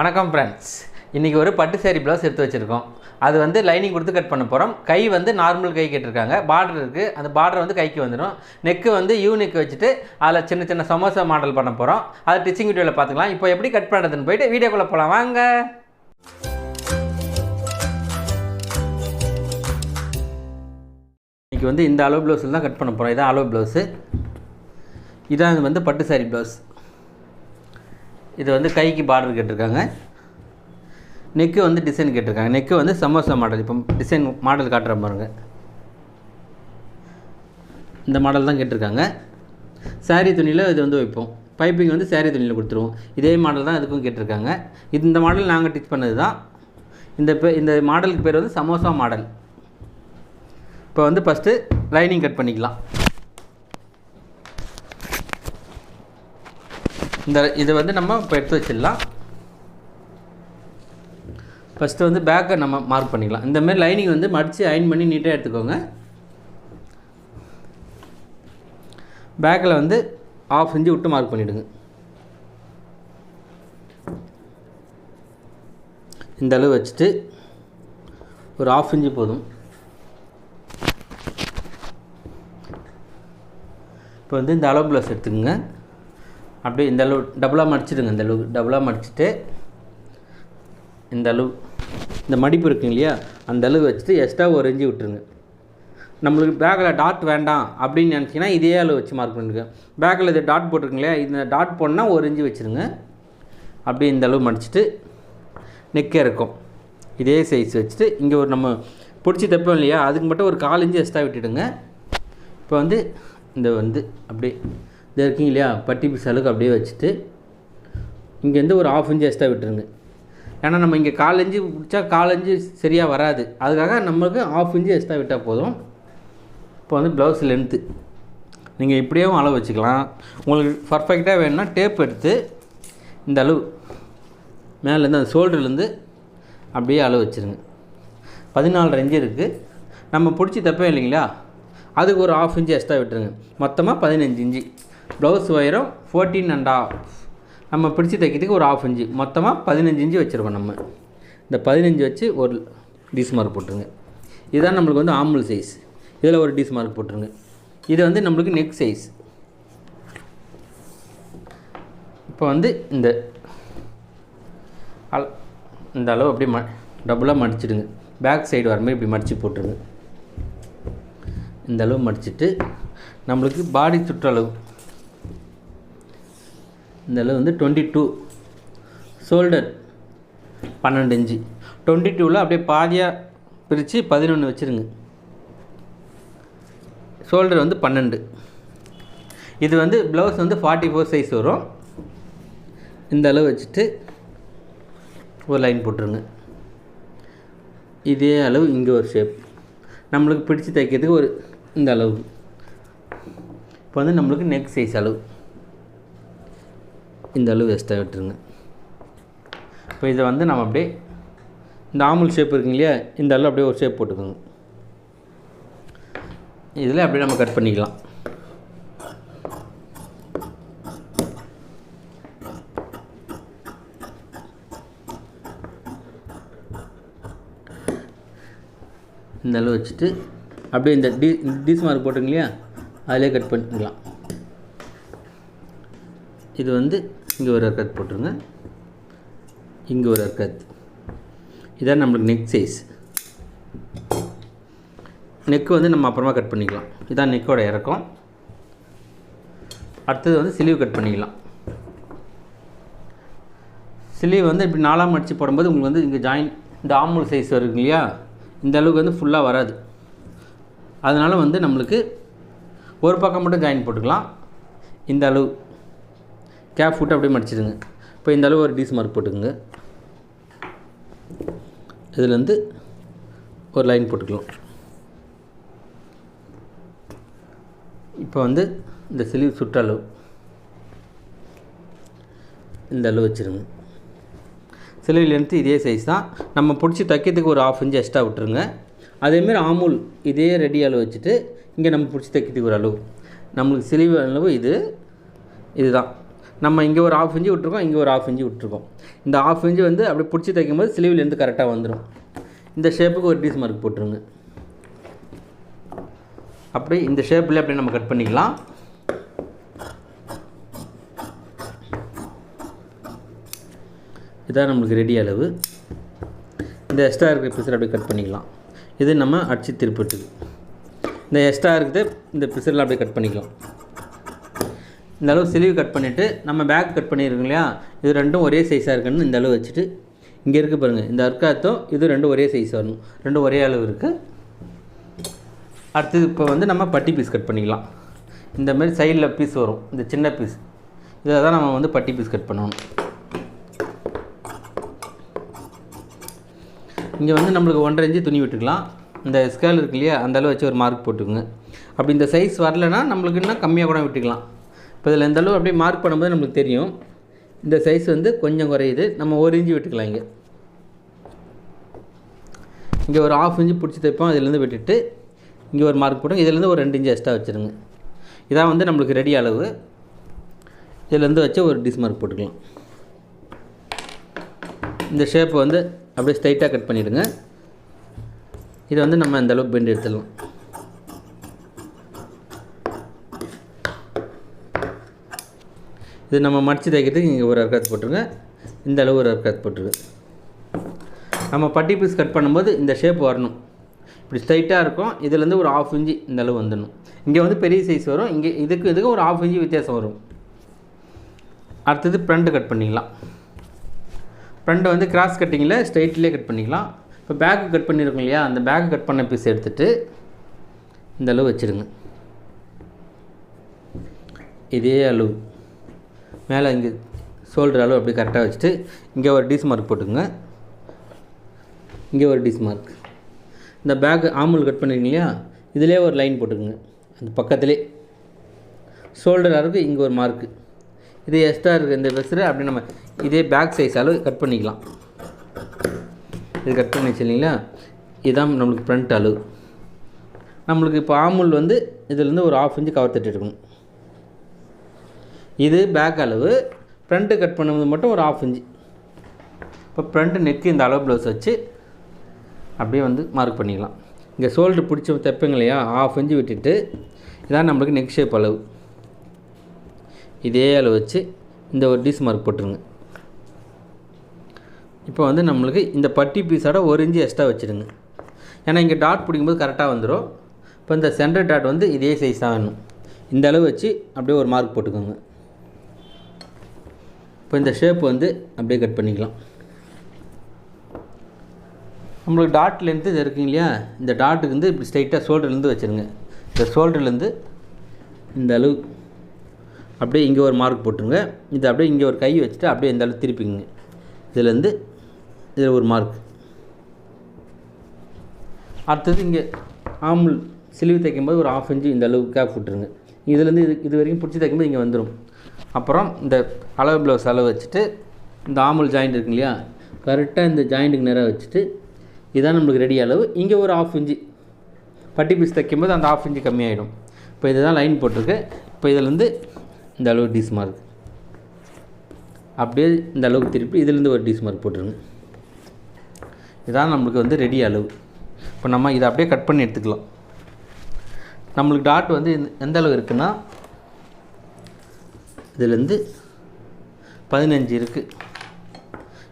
வணக்கம் ஃப்ரெண்ட்ஸ், இன்றைக்கி ஒரு பட்டு சேரீ ப்ளவுஸ் எடுத்து வச்சுருக்கோம். அது வந்து லைனிங் கொடுத்து கட் பண்ண போகிறோம். கை வந்து நார்மல் கை கேட்டிருக்காங்க, பார்டர் இருக்குது. அந்த பார்டர் வந்து கைக்கு வந்துடும். நெக்கு வந்து யூ நெக் வச்சுட்டு அதில் சின்ன சின்ன சமோசா மாடல் பண்ண போகிறோம். அது டிச்சிங் வீடியோவில் பார்த்துக்கலாம். இப்போ எப்படி கட் பண்ணுறதுன்னு போயிட்டு வீடியோக்குள்ளே போகலாம் வாங்க. இன்றைக்கி வந்து இந்த அளவு ப்ளவுஸில் தான் கட் பண்ண போகிறோம். இதான் அளவு ப்ளவுஸு. இதான் வந்து பட்டு சேரீ ப்ளவுஸ். இது வந்து கைக்கு பார்டர் கேட்டிருக்காங்க. நெக்கு வந்து டிசைன் கேட்டிருக்காங்க. நெக்கு வந்து சமோசா மாடல். இப்போ டிசைன் மாடல் காட்டுற பாருங்க. இந்த மாடல் தான் கேட்டிருக்காங்க. சாரீ துணியில் இது வந்து வைப்போம். பைப்பிங் வந்து சாரீ துணியில் கொடுத்துருவோம். இதே மாடல் தான் இதுக்கும் கேட்டிருக்காங்க. இந்த மாடல் நாங்கள் டிச் பண்ணது தான். இந்த மாடலுக்கு பேர் வந்து சமோசா மாடல். இப்போ வந்து ஃபஸ்ட்டு லைனிங் கட் பண்ணிக்கலாம். இது வந்து நம்ம இப்போ எடுத்து வச்சிடலாம். ஃபஸ்ட்டு வந்து பேக்கை நம்ம மார்க் பண்ணிக்கலாம். இந்தமாரி லைனிங் வந்து மடித்து அயன் பண்ணி நீட்டாக எடுத்துக்கோங்க. பேக்கில் வந்து 1/2 இன்ச்சு விட்டு மார்க் பண்ணிவிடுங்க. இந்த அளவு வச்சுட்டு ஒரு 1/2 இன்ச்சு போதும். இப்போ வந்து இந்த அளவு ப்ளவுஸ் எடுத்துக்கோங்க. அப்படியே இந்த அளவு டபுளாக மடிச்சிடுங்க. இந்த அளவு டபுளாக மடிச்சுட்டு இந்த அளவு இந்த மடிப்பு இருக்குங்க இல்லையா, அந்த அளவு வச்சுட்டு எக்ஸ்ட்ரா 1 இன்ச்சு விட்டுருங்க. நம்மளுக்கு பேக்கில் டாட் வேண்டாம் அப்படின்னு நினச்சிங்கன்னா இதே அளவு வச்சு மார்க் பண்ணிடுங்க. பேக்கில் இது டாட் போட்டிருக்குங்க இல்லையா, இந்த டாட் போடனா 1 இன்ச்சு வச்சுருங்க. அப்படியே இந்த அளவு மடிச்சுட்டு நெக்கே இருக்கும் இதே சைஸ் வச்சுட்டு இங்கே ஒரு நம்ம பிடிச்சி தைப்போம் இல்லையா, அதுக்கு மட்டும் ஒரு 1/4 இன்ச்சு எக்ஸ்ட்ரா விட்டுடுங்க. இப்போ வந்து இந்த வந்து அப்படியே இது இருக்குங்க இல்லையா, பட்டி பீஸ் அளவுக்கு அப்படியே வச்சுட்டு இங்கேருந்து ஒரு 1/2 இன்ச்சு எக்ஸ்ட்ரா விட்டுருங்க. ஏன்னா நம்ம இங்கே 1/4 இன்ச்சு பிடிச்சா 1/4 இன்ச்சு சரியாக வராது. அதுக்காக நம்மளுக்கு 1/2 இன்ச்சு எக்ஸ்ட்ரா விட்டால் போதும். இப்போ வந்து ப்ளவுஸ் லென்த்து நீங்கள் இப்படியும் அளவு வச்சுக்கலாம். உங்களுக்கு பர்ஃபெக்டாக வேணும்னா டேப் எடுத்து இந்த அளவு மேலேருந்து அந்த ஷோல்டர்லேருந்து அப்படியே அளவு வச்சுருங்க. 14.5 இன்ச்சு இருக்குது. நம்ம பிடிச்சி தைப்போம் இல்லைங்களா, அதுக்கு ஒரு 1/2 இன்ச்சு எக்ஸ்ட்ரா விட்டுருங்க. மொத்தமாக 15 இன்ச்சு. ப்ளவுஸ் உயரம் 14.5. நம்ம பிடிச்சி தைக்கிறதுக்கு ஒரு 1/2 இன்ச்சு. மொத்தமாக 15 இன்ச்சு வச்சுருக்கோம். நம்ம இந்த 15 வச்சு ஒரு டீஸ் மார்க் போட்டுருங்க. இதுதான் நம்மளுக்கு வந்து ஆம்பல் சைஸ். இதில் ஒரு டீஸ் மார்க் போட்டுருங்க. இது வந்து நம்மளுக்கு நெக் சைஸ். இப்போ வந்து இந்த அளவு அப்படியே டபுளாக மடிச்சிடுங்க. பேக் சைடு வர மாதிரி இப்படி மடித்து போட்டுருங்க. இந்த அளவு மடிச்சுட்டு நம்மளுக்கு பாடி சுற்றளவு இந்த அளவு வந்து 22. Shoulder 12 inch. 22ல் அப்படியே பாதியாக பிரித்து 11 வச்சுருங்க. ஷோல்டர் வந்து 12. இது வந்து ப்ளவுஸ் வந்து 44 சைஸ் வரும். இந்த அளவு வச்சுட்டு ஒரு லைன் போட்டுருங்க. இதே அளவு இங்கே ஒரு ஷேப் நம்மளுக்கு பிடிச்சி தைக்கிறதுக்கு ஒரு இந்த அளவு. இப்போ வந்து நம்மளுக்கு நெக் சைஸ் அளவு இந்த அளவு எக்ஸ்ட்ரா விட்டுருங்க. இப்போ இதை வந்து நம்ம அப்படியே இந்த ஆமுல் ஷேப் இருக்குங்க இல்லையா, இந்த அளவு அப்படியே ஒரு ஷேப் போட்டுக்கோங்க. இதில் அப்படியே நம்ம கட் பண்ணிக்கலாம். இந்த அளவு வச்சுட்டு அப்படியே இந்த டீஸ் மார்க் போட்டுங்க இல்லையா, அதிலே கட் பண்ணிக்கலாம். இது வந்து இங்கே ஒரு அர்க்கத் போட்டுருங்க, இங்கே ஒரு அர்க்கத். இதான் நம்மளுக்கு நெக் சைஸ். நெக்கு வந்து நம்ம அப்புறமா கட் பண்ணிக்கலாம். இதான் நெக்கோட இறக்கம். அடுத்தது வந்து ஸ்லீவ் கட் பண்ணிக்கலாம். ஸ்லீவ் வந்து இப்படி 4ஆக மடித்து போடும்போது உங்களுக்கு வந்து இங்கே ஜாயின் இந்த ஆம்பூல் சைஸ் வருங்க இல்லையா, இந்த அளவுக்கு வந்து ஃபுல்லாக வராது. அதனால் வந்து நம்மளுக்கு ஒரு பக்கம் மட்டும் ஜாயின் போட்டுக்கலாம். இந்த அளவு கேப் ஃபுட்டு அப்படியே மடிச்சிடுங்க. இப்போ இந்த அளவு ஒரு டீஸ் மார்க் போட்டுக்குங்க. இதுலேருந்து ஒரு லைன் போட்டுக்கலாம். இப்போ வந்து இந்த ஸ்லீவ் சுற்றளவு இந்த அளவு வச்சுருங்க. ஸ்லீவ் லென்த்து இதே சைஸ் தான். நம்ம பிடிச்சி தைக்கிறதுக்கு ஒரு 1/2 இன்ச்சு எக்ஸ்ட்ரா விட்டுருங்க. அதேமாரி ஆமூல் இதே ரெடி அளவு வச்சுட்டு இங்கே நம்ம பிடிச்சி தைக்கிறதுக்கு ஒரு அளவு. நம்மளுக்கு ஸ்லீவ் அளவு இதுதான். நம்ம இங்கே ஒரு 1/2 இன்ச்சு விட்டுருக்கோம், இங்கே ஒரு 1/2 இன்ச்சு விட்டுருக்கோம். இந்த 1/2 இன்ச்சு வந்து அப்படியே பிடிச்சி தைக்கும்போது ஸ்லீவ்லேருந்து கரெக்டாக வந்துடும். இந்த ஷேப்புக்கு ஒரு டீஸ் மார்க் போட்டுருங்க. அப்படி இந்த ஷேப்பில் அப்படியே நம்ம கட் பண்ணிக்கலாம். இதான் நம்மளுக்கு ரெடி அளவு. இந்த எக்ஸ்ட்ரா இருக்கிற பிசர் அப்படியே கட் பண்ணிக்கலாம். இது நம்ம அடிச்சு திருப்பிட்டுது. இந்த எக்ஸ்ட்ரா இருக்குது இந்த பிசரில் அப்படியே கட் பண்ணிக்கலாம். இந்த அளவு ஸ்லீவ் கட் பண்ணிவிட்டு நம்ம பேக் கட் பண்ணியிருக்கோம் இல்லையா, இது ரெண்டும் ஒரே சைஸாக இருக்குன்னு இந்த அளவு வச்சுட்டு இங்கே இருக்குது பாருங்கள், இந்த அர்க்காத்தோ இது ரெண்டும் ஒரே சைஸ் வரணும், ரெண்டும் ஒரே அளவு இருக்குது. அடுத்தது இப்போ வந்து நம்ம பட்டி பீஸ் கட் பண்ணிக்கலாம். இந்தமாரி சைடில் பீஸ் வரும், இந்த சின்ன பீஸ், இதை தான் நம்ம வந்து பட்டி பீஸ் கட் பண்ணணும். இங்கே வந்து நம்மளுக்கு 1.5 இன்ச்சு துணி விட்டுக்கலாம். இந்த ஸ்கேல் இருக்கு இல்லையா, அந்த அளவு வச்சு ஒரு மார்க் போட்டுக்குங்க. அப்படி இந்த சைஸ் வரலைன்னா நம்மளுக்கு இன்னும் கம்மியாக கூட விட்டுக்கலாம். இப்போ இதில் இந்த அளவு அப்படியே மார்க் பண்ணும்போது நம்மளுக்கு தெரியும் இந்த சைஸ் வந்து கொஞ்சம் குறையுது, நம்ம 1 இன்ச்சு விட்டுக்கலாம். இங்கே ஒரு 1/2 இன்ச்சு பிடிச்சி தைப்போம், இதிலேருந்து விட்டுட்டு இங்கே ஒரு மார்க் போட்டோம், இதிலேருந்து ஒரு 2 இன்ச்சு எக்ஸ்ட்ரா வச்சுருங்க. இதான் வந்து நம்மளுக்கு ரெடி அளவு. இதிலேருந்து வச்சு ஒரு டிஸ் மார்க் போட்டுக்கலாம். இந்த ஷேப்பை வந்து அப்படியே ஸ்ட்ரைட்டாக கட் பண்ணிவிடுங்க. இதை வந்து நம்ம இந்த அளவுக்கு பெண்ட் எடுத்துடலாம். இது நம்ம மடித்து தைக்கிறதுக்கு இங்கே ஒரு அர்க்காத் போட்டுருங்க, இந்த அளவு ஒரு அர்க்காத் போட்டுருங்க. நம்ம பட்டி பீஸ் கட் பண்ணும்போது இந்த ஷேப் வரணும், இப்படி ஸ்ட்ரைட்டாக இருக்கும். இதிலேருந்து ஒரு 1/2 இன்ச்சு இந்த அளவு வந்துடணும். இங்கே வந்து பெரிய சைஸ் வரும், இங்கே இதுக்கு ஒரு 1/2 இன்ச்சு வித்தியாசம் வரும். அடுத்தது ஃப்ரண்ட்டு கட் பண்ணிக்கலாம். ஃப்ரண்ட்டை வந்து கிராஸ் கட்டிங்கில் ஸ்ட்ரைட்லேயே கட் பண்ணிக்கலாம். இப்போ பேக்கு கட் பண்ணியிருக்கோம் இல்லையா, அந்த பேக்கு கட் பண்ண பீஸ் எடுத்துகிட்டு இந்த அளவு வச்சுருங்க. இதே அளவு மேலே இங்கே ஷோல்டர் அளவு அப்படி கரெக்டாக வச்சுட்டு இங்கே ஒரு டீஸ் மார்க் போட்டுக்குங்க, இங்கே ஒரு டீஸ் மார்க். இந்த பேக்கு ஆமுல் கட் பண்ணிருக்கீங்க இல்லையா, இதிலே ஒரு லைன் போட்டுக்குங்க. அந்த பக்கத்துலேயே ஷோல்டர் அளவுக்கு இங்கே ஒரு மார்க்கு. இது எக்ஸ்ட்ரா இருக்குது இந்த ட்ரெஸ்ஸில் அப்படி நம்ம இதே பேக் சைஸ் அளவு கட் பண்ணிக்கலாம். இது கட் பண்ணி வச்சுருந்தீங்களா, இதுதான் நம்மளுக்கு ஃப்ரண்ட் அளவு. நம்மளுக்கு இப்போ ஆமுல் வந்து இதிலேருந்து ஒரு 1/2 இன்ச்சு கவர் தட்டி எடுக்கணும். இது பேக் அளவு. ஃப்ரண்ட்டு கட் பண்ணும்போது மட்டும் ஒரு 1/2 இன்ச்சு. இப்போ ஃப்ரண்ட்டு நெக்கு இந்த அளவு ப்ளவுஸ் வச்சு அப்படியே வந்து மார்க் பண்ணிக்கலாம். இங்கே ஷோல்டர் பிடிச்சி தைப்பங்க இல்லையா, 1/2 இன்ச்சு விட்டுட்டு இதான் நம்மளுக்கு நெக் ஷேப் அளவு. இதே அளவு வச்சு இந்த ஒரு டீஸ் மார்க் போட்டுருங்க. இப்போ வந்து நம்மளுக்கு இந்த பட்டி பீஸோட 1 இன்ச்சு எக்ஸ்ட்ரா வச்சுருங்க. ஏன்னா இங்கே டாட் பிடிக்கும்போது கரெக்டாக வந்துடும். இப்போ இந்த சென்டர் டாட் வந்து இதே சைஸ் தான் வேணும். இந்த அளவு வச்சு அப்படியே ஒரு மார்க் போட்டுக்கோங்க. இப்போ இந்த ஷேப் வந்து அப்படியே கட் பண்ணிக்கலாம். நம்மளுக்கு டாட் லென்த்து இது இருக்குங்க இல்லையா, இந்த டாட்டுக்கு வந்து இப்படி ஸ்ட்ரைட்டாக ஷோல்டர்லேருந்து வச்சுருங்க. இந்த ஷோல்டர்லேருந்து இந்த அளவு அப்படியே இங்கே ஒரு மார்க் போட்டுருங்க. இது அப்படியே இங்கே ஒரு கை வச்சுட்டு அப்படியே இந்த அளவு திருப்பிங்க. இதிலேருந்து இதில் ஒரு மார்க். அடுத்தது இங்கே ஆமுல் ஸ்லீவ் தைக்கும்போது ஒரு 1/2 இன்ச்சு இந்த அளவு கேப் விட்டுருங்க. இதுலேருந்து இது வரைக்கும் பிடிச்சி தைக்கும்போது இங்கே வந்துடும். அப்புறம் இந்த அளவு ப்ளவுஸ் அளவு வச்சுட்டு இந்த ஆமுல் ஜாயிண்ட் இருக்கு இல்லையா, கரெக்டாக இந்த ஜாயிண்ட்டுக்கு நேராக வச்சுட்டு இதான் நம்மளுக்கு ரெடி அளவு. இங்கே ஒரு 1/2 இன்ச்சு பட்டி பீஸ் தைக்கும்போது அந்த 1/2 இன்ச்சு கம்மியாகிடும். இப்போ இதுதான் லைன் போட்டிருக்கு. இப்போ இதிலேருந்து இந்த அளவு டீஸ் மார்க் அப்படியே இந்த அளவுக்கு திருப்பி இதிலேருந்து ஒரு டீஸ் மார்க் போட்டுருங்க. இதான் நம்மளுக்கு வந்து ரெடி அளவு. இப்போ நம்ம இதை அப்படியே கட் பண்ணி எடுத்துக்கலாம். நம்மளுக்கு டாட் வந்து எந்த அளவு இருக்குன்னா இதுலேருந்து 15 இருக்குது.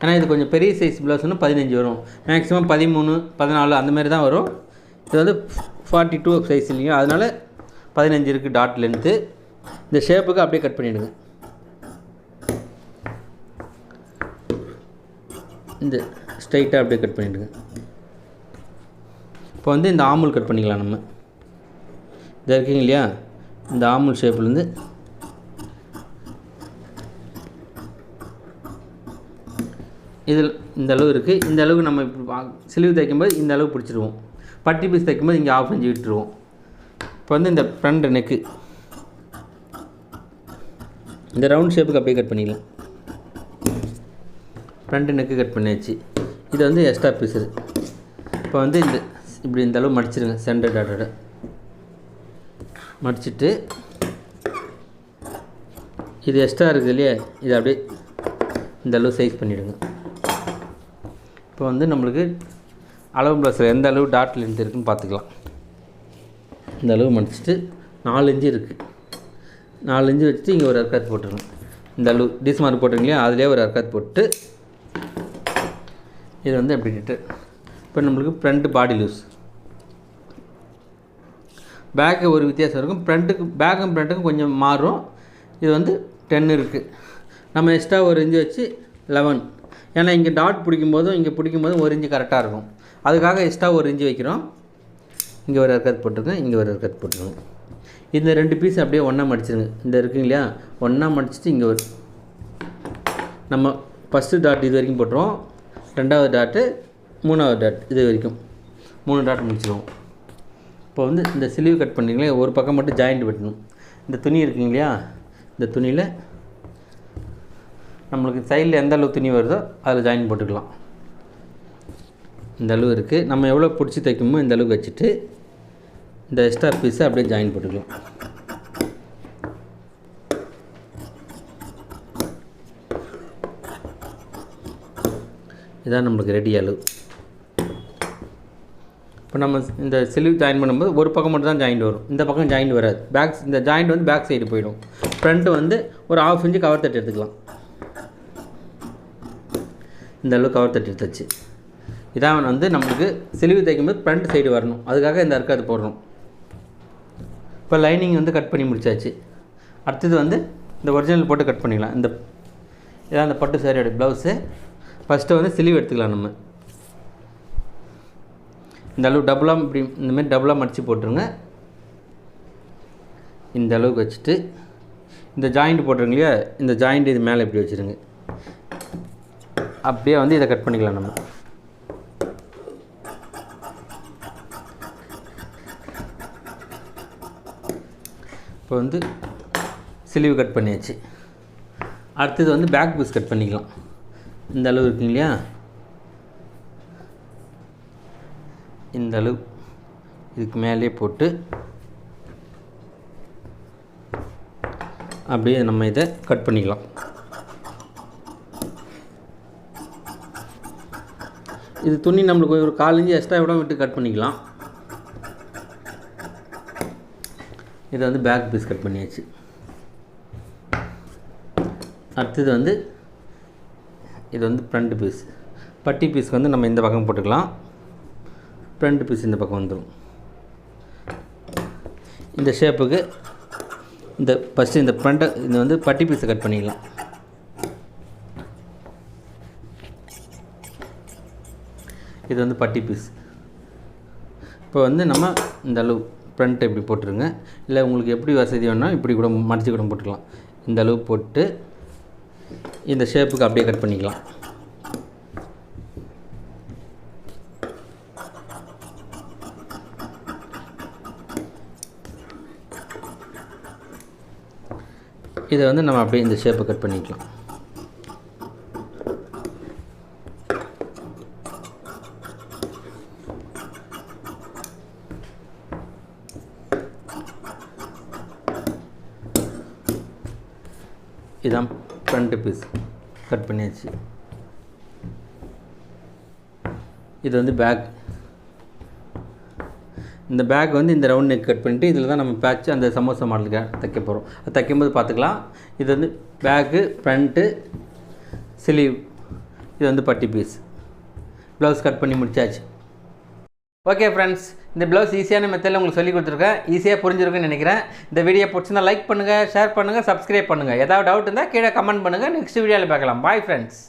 ஏன்னா இது கொஞ்சம் பெரிய சைஸ் ப்ளவுஸ்னா 15 வரும், மேக்ஸிமம் 13, 14 அந்த மாதிரி தான் வரும். இது வந்து 42 சைஸ் இல்லையா, அதனால் 15 இருக்குது டாட் லென்த்து. இந்த ஷேப்புக்கு அப்படியே கட் பண்ணிவிடுங்க. இந்த ஸ்ட்ரைட்டாக அப்படியே கட் பண்ணிவிடுங்க. இப்போ வந்து இந்த ஆமுல் கட் பண்ணிக்கலாம். நம்ம இதை இருக்கீங்க இல்லையா, இந்த ஆமுல் ஷேப்லேருந்து இதில் இந்த அளவு இருக்குது. இந்த அளவுக்கு நம்ம இப்போ ஸ்லீவ் தைக்கும்போது இந்த அளவு பிடிச்சிடுவோம். பட்டி பீஸ் தைக்கும்போது இங்கே 1/2 இன்ச்சு விட்டுருவோம். இப்போ வந்து இந்த ஃப்ரண்ட் நெக்கு இந்த ரவுண்ட் ஷேப்புக்கு அப்படியே கட் பண்ணிக்கலாம். ஃப்ரண்ட் நெக்கு கட் பண்ணியாச்சு. இது வந்து எக்ஸ்ட்ரா பீஸு. இப்போ வந்து இந்த இப்படி இந்த அளவு மடிச்சிடுங்க. சென்டர் டாட்டோட மடிச்சுட்டு இது எக்ஸ்ட்ரா இருக்குது இல்லையா, இது அப்படியே இந்த அளவு சைஸ் பண்ணிவிடுங்க. இப்போ வந்து நம்மளுக்கு அளவு ப்ளவுஸில் எந்த அளவு டாட் லென்த் இருக்குதுன்னு பார்த்துக்கலாம். இந்த அளவு மடிச்சுட்டு 4 இன்ச்சு இருக்குது. 4 இன்ச்சு வச்சுட்டு இங்கே ஒரு அர்க்காத் போட்டுருங்க. இந்த அளவு டீஸ் மார்க் போட்டுருங்களே அதிலே ஒரு அர்க்காத் போட்டு இது வந்து எப்படிட்டு இப்போ நம்மளுக்கு ஃப்ரண்ட்டு பாடி லூஸ் பேக்கு ஒரு வித்தியாசம் இருக்கும். ஃப்ரண்ட்டுக்கு பேக்கும் ஃப்ரண்ட்டுக்கும் கொஞ்சம் மாறும். இது வந்து 10 இருக்குது. நம்ம எக்ஸ்ட்ரா ஒரு இன்ச்சு வச்சு 11. ஏன்னா இங்கே டாட் பிடிக்கும்போதும் இங்கே பிடிக்கும்போதும் ஒரு இன்ச்சு கரெக்டாக இருக்கும். அதுக்காக எக்ஸ்ட்ரா ஒரு இன்ச்சு வைக்கிறோம். இங்கே ஒரு அர்க்காத் போட்டுருக்கேன், இங்கே ஒரு அர்க்காத் போட்டுருங்க. இந்த 2 பீஸ் அப்படியே ஒன்றா மடிச்சிருங்க. இந்த இருக்குங்க இல்லையா, ஒன்றா மடிச்சுட்டு இங்கே ஒரு நம்ம ஃபஸ்ட்டு டாட் இது வரைக்கும் போட்டுருவோம், 2வது டாட்டு, 3வது டாட் இது வரைக்கும் 3 டாட் முடிச்சிடுவோம். இப்போ வந்து இந்த ஸ்லீவ் கட் பண்ணிங்களே ஒரு பக்கம் மட்டும் ஜாயிண்ட் வெட்டணும். இந்த துணி இருக்குங்க இல்லையா, இந்த துணியில் நம்மளுக்கு சைடில் எந்த அளவு துணி வருதோ அதில் ஜாயின் போட்டுக்கலாம். இந்த அளவு இருக்குது. நம்ம எவ்வளோ பிடிச்சி தைக்குமோ இந்த அளவுக்கு வச்சுட்டு இந்த எக்ஸ்ட்ரா பீஸை அப்படியே ஜாயின் போட்டுக்கலாம். இதான் நம்மளுக்கு ரெடி அளவு. இப்போ நம்ம இந்த ஸ்லீவ் ஜாயின் பண்ணும்போது ஒரு பக்கம் மட்டும் தான் ஜாயிண்ட் வரும், இந்த பக்கம் ஜாயிண்ட் வராது. இந்த ஜாயிண்ட் வந்து பேக் சைடு போயிடும். ஃப்ரண்ட்டு வந்து ஒரு 1/2 இன்ச்சு கவர் தட்டு எடுத்துக்கலாம். இந்த அளவு கவர் தட்டு எடுத்துச்சு. இதான் வந்து நம்மளுக்கு ஸ்லீவ் தைக்கும்போது ஃப்ரண்ட் சைடு வரணும், அதுக்காக இந்த அர்க்காத் போடுறோம். இப்போ லைனிங் வந்து கட் பண்ணி முடிச்சாச்சு. அடுத்தது வந்து இந்த ஒரிஜினல் போட்டு கட் பண்ணிக்கலாம். இதான் அந்த பட்டு சாரியோட ப்ளவுஸு. ஃபஸ்ட்டு வந்து ஸ்லீவ் எடுத்துக்கலாம். நம்ம இந்த அளவு டபுளாக இப்படி இந்தமாதிரி டபுளாக மடித்து போட்டுருங்க. இந்த அளவுக்கு வச்சுட்டு இந்த ஜாயிண்ட் போட்டுருங்க இல்லையா, இந்த ஜாயிண்ட் இது மேலே இப்படி வச்சுருங்க. அப்படியே வந்து இதை கட் பண்ணிக்கலாம். நம்ம இப்போ வந்து ஸ்லீவ் கட் பண்ணியாச்சு. அடுத்தது வந்து பேக் பீஸ் கட் பண்ணிக்கலாம். இந்த அளவு இருக்குங்க இல்லையா, இந்த அளவு இதுக்கு மேலே போட்டு அப்படியே நம்ம இதை கட் பண்ணிக்கலாம். இது துணி நம்மளுக்கு ஒரு 1/4 இன்ச்சு எக்ஸ்ட்ரா விட விட்டு கட் பண்ணிக்கலாம். இதை வந்து பேக் பீஸ் கட் பண்ணியாச்சு. அடுத்தது வந்து இது வந்து ஃப்ரண்ட் பீஸ். பட்டி பீஸ் வந்து நம்ம இந்த பக்கம் போட்டுக்கலாம், ஃப்ரண்ட் பீஸ் இந்த பக்கம் வந்துடும். இந்த ஷேப்புக்கு இந்த ஃபஸ்ட்டு இந்த ஃப்ரண்ட்டை இந்த வந்து பட்டி பீஸை கட் பண்ணிக்கலாம். இது வந்து பட்டி பீஸ். இப்போ வந்து நம்ம இந்த அளவு ஃப்ரண்ட்டை இப்படி போட்டுருங்க. இல்லை உங்களுக்கு எப்படி வசதி வேணும்னா இப்படி கூட மடித்து கூட போட்டுக்கலாம். இந்த அளவு போட்டு இந்த ஷேப்புக்கு அப்படியே கட் பண்ணிக்கலாம். இதை வந்து நம்ம அப்படியே இந்த ஷேப்பை கட் பண்ணிக்கலாம். இதான் ஃப்ரண்ட் பீஸ் கட் பண்ணியாச்சு. இது வந்து பேக். இந்த பேக் வந்து இந்த ரவுண்ட் நெக் கட் பண்ணிவிட்டு இதில் தான் நம்ம பேட்ச் அந்த சமோசா மாடலுக்கு தைக்க போகிறோம். அது தைக்கும்போது பார்த்துக்கலாம். இது வந்து பேக்கு, ஃப்ரண்ட்டு, ஸ்லீவ். இது வந்து பட்டி பீஸ். ப்ளவுஸ் கட் பண்ணி முடிச்சாச்சு. ஓகே ஃப்ரெண்ட்ஸ், இந்த ப்ளவுஸ் ஈஸியான மெத்தடில் உங்களுக்கு சொல்லி கொடுத்துருக்கேன். ஈஸியாக புரிஞ்சிருக்குன்னு நினைக்கிறேன். இந்த வீடியோ பிடிச்சிருந்தா லைக் பண்ணுங்கள், ஷேர் பண்ணுங்கள், சப்ஸ்கிரைப் பண்ணுங்கள். ஏதாவது டவுட் இருந்தால் கீழே கமெண்ட் பண்ணுங்கள். நெக்ஸ்ட் வீடியோவில் பார்க்கலாம். Bye friends.